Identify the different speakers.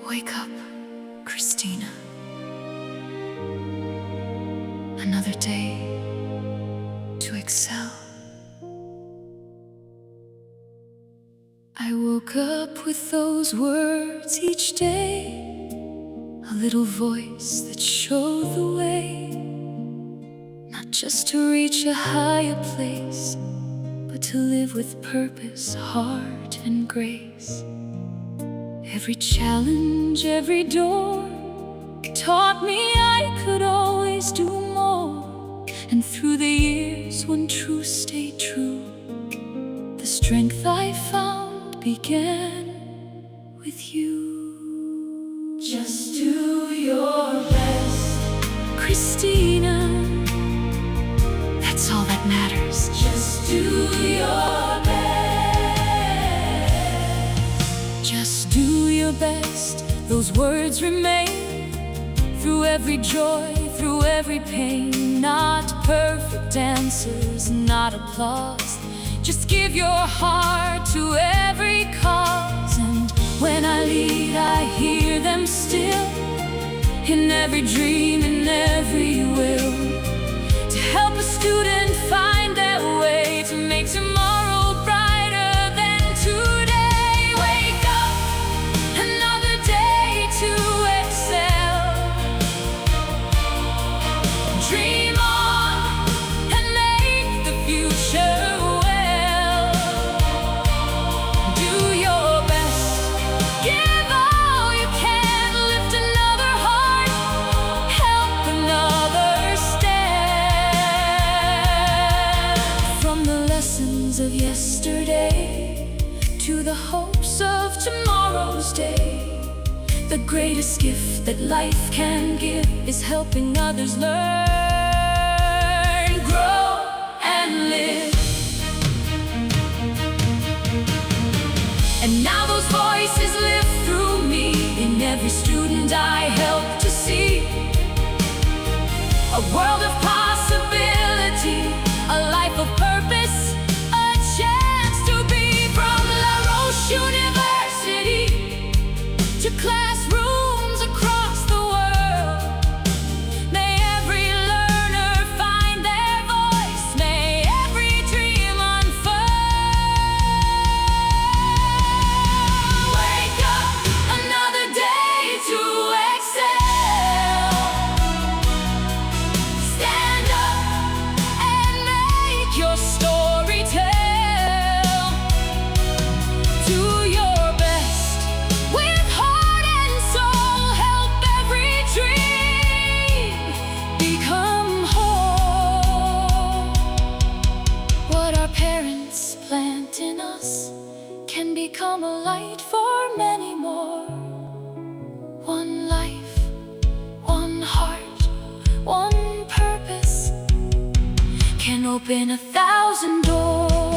Speaker 1: Wake up, Christina. Another day to excel. I woke up with those words each day, a little voice that showed the way, not just to reach a higher place, but to live with purpose, heart, and grace. Every challenge, every door taught me I could always do more. And through the years, when truth stayed true, the strength I found began with you. Just do your best, Christina. That's all that matters. Just do your best. Just do your best. Those words remain through every joy, through every pain. Not perfect answers, not applause. Just give your heart to every cause. And when I lead, I hear them still, in every dream, in every will, to help a student find their way, to make tomorrow brighter than today. Wake up, another day to excel. Dream on and make the future well. Do your best, give all you can, lift another heart, help another stand. From the lessons of yesterday to the hopes of tomorrow's day, the greatest gift that life can give is helping others learn, grow, and live. And now those voices live through me, in every student I help to see a world of possibility, a life of purpose, a chance to be. From Roche University to classrooms across the world, may every learner find their voice, may every dream unfurl. Wake up, another day to excel. Stand up and make your story tell. Do your best with heart and soul, help every dream become whole. What our parents plant in us can become a light for many more. One life, one heart, one purpose can open 1,000 doors.